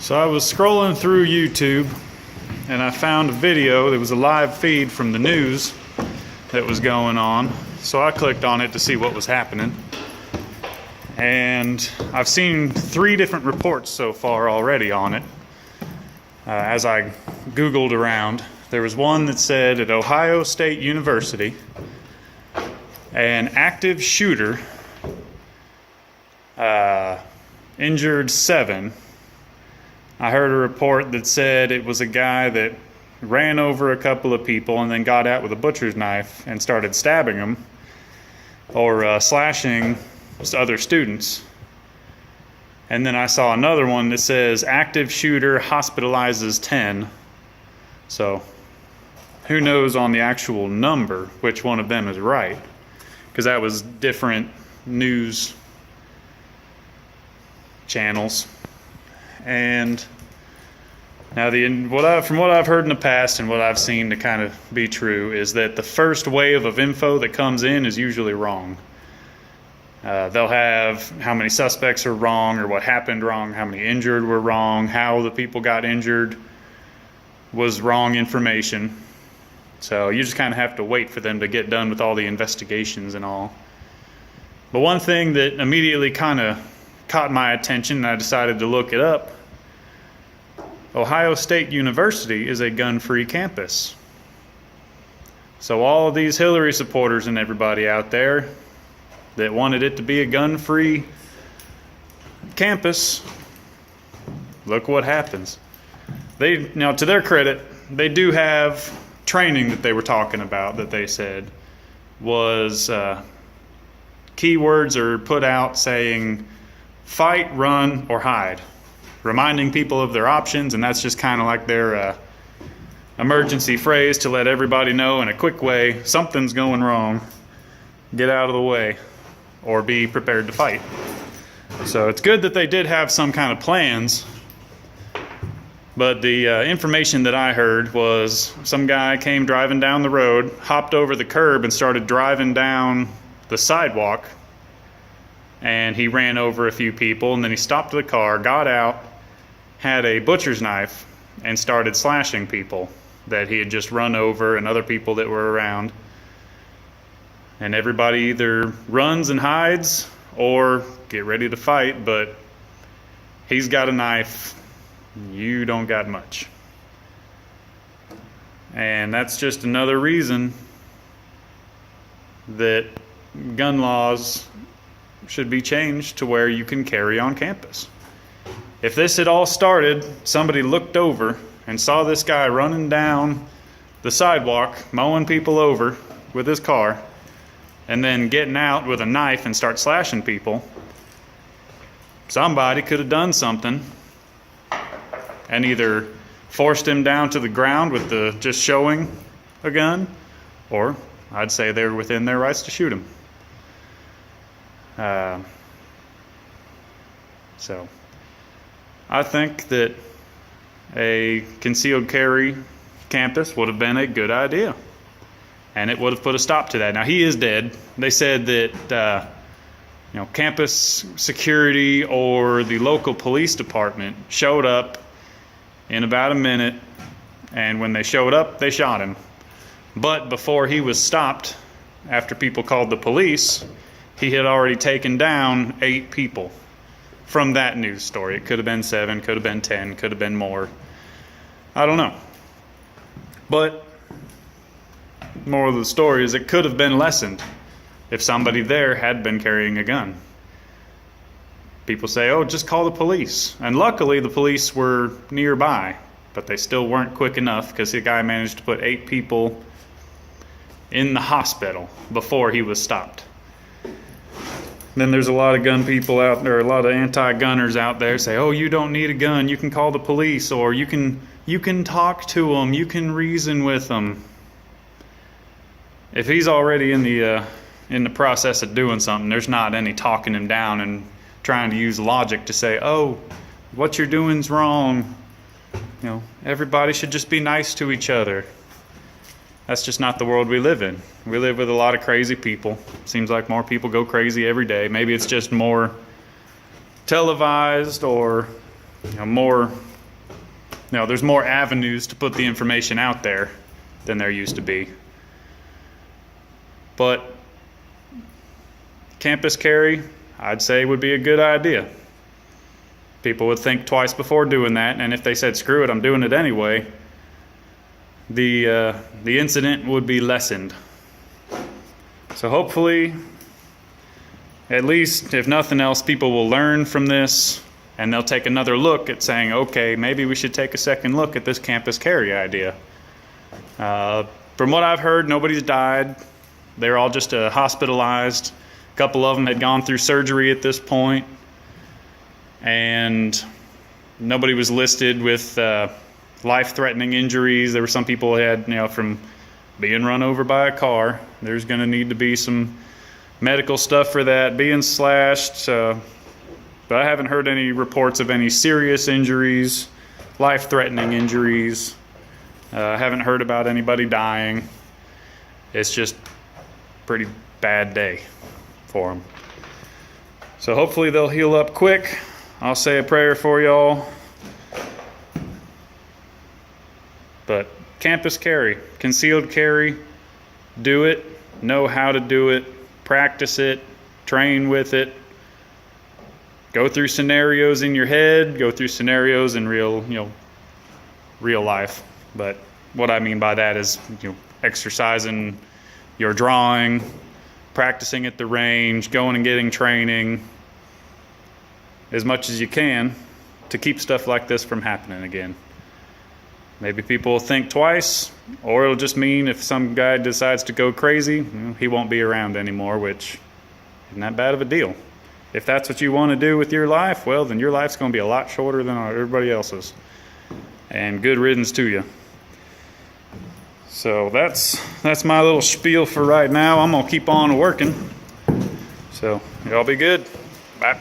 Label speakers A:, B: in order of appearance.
A: So I was scrolling through YouTube and I found a video that was a live feed from the news that was going on. So I clicked on it to see what was happening. And I've seen 3 different reports so far already on it. As I Googled around, there was one that said at Ohio State University, an active shooter injured 7. I heard a report that said it was a guy that ran over a couple of people and then got out with a butcher's knife and started stabbing them or slashing other students. And then I saw another one that says active shooter hospitalizes 10. So who knows on the actual number which one of them is right, because that was different news channels. And now from what I've heard in the past and what I've seen to kind of be true is that the first wave of info that comes in is usually wrong. They'll have how many suspects are wrong or what happened wrong, how many injured were wrong, how the people got injured was wrong information. So you just kind of have to wait for them to get done with all the investigations and all. But one thing that immediately kind of caught my attention and I decided to look it up: Ohio State University is a gun-free campus. So all of these Hillary supporters and everybody out there that wanted it to be a gun-free campus, look what happens. Now, to their credit, they do have training that they were talking about that they said was keywords are put out saying fight, run, or hide, reminding people of their options, and that's just kind of like their emergency phrase to let everybody know in a quick way something's going wrong, get out of the way, or be prepared to fight. So it's good that they did have some kind of plans, but the information that I heard was some guy came driving down the road, hopped over the curb and started driving down the sidewalk, and he ran over a few people, and then he stopped the car, got out, had a butcher's knife, and started slashing people that he had just run over and other people that were around. And everybody either runs and hides or get ready to fight, but he's got a knife, you don't got much. And that's just another reason that gun laws should be changed to where you can carry on campus. If this had all started, somebody looked over and saw this guy running down the sidewalk, mowing people over with his car, and then getting out with a knife and start slashing people, somebody could have done something and either forced him down to the ground with the just showing a gun, or I'd say they're within their rights to shoot him. So I think that a concealed carry campus would have been a good idea, and it would have put a stop to that. Now, he is dead. They said that campus security or the local police department showed up in about a minute, and when they showed up, they shot him. But before he was stopped, after people called the police, he had already taken down 8 people from that news story. It could have been 7, could have been 10, could have been more. I don't know. But moral of the story is it could have been lessened if somebody there had been carrying a gun. People say, oh, just call the police. And luckily the police were nearby, but they still weren't quick enough because the guy managed to put 8 people in the hospital before he was stopped. Then there's a lot of gun people out there, a lot of anti-gunners out there say, oh, you don't need a gun, you can call the police, or you can talk to them, you can reason with them. If he's already in the process of doing something, there's not any talking him down and trying to use logic to say, oh, what you're doing's wrong. Everybody should just be nice to each other. That's just not the world we live in. We live with a lot of crazy people. Seems like more people go crazy every day. Maybe it's just more televised or more there's more avenues to put the information out there than there used to be. But campus carry, I'd say, would be a good idea. People would think twice before doing that, and if they said, screw it, I'm doing it anyway, the incident would be lessened. So hopefully, at least, if nothing else, people will learn from this, and they'll take another look at saying, okay, maybe we should take a second look at this campus carry idea. From what I've heard, nobody's died. They're all just hospitalized. A couple of them had gone through surgery at this point, and nobody was listed with life-threatening injuries. There were some people who had, from being run over by a car. There's going to need to be some medical stuff for that, being slashed. But I haven't heard any reports of any serious injuries, life-threatening injuries. I haven't heard about anybody dying. It's just a pretty bad day for them. So hopefully they'll heal up quick. I'll say a prayer for y'all. But campus carry, concealed carry, do it, know how to do it, practice it, train with it. Go through scenarios in your head, go through scenarios in real life. But what I mean by that is, exercising your drawing, practicing at the range, going and getting training as much as you can to keep stuff like this from happening again. Maybe people will think twice, or it'll just mean if some guy decides to go crazy, he won't be around anymore, which isn't that bad of a deal. If that's what you want to do with your life, well, then your life's going to be a lot shorter than everybody else's. And good riddance to you. So that's my little spiel for right now. I'm going to keep on working. So y'all be good. Bye.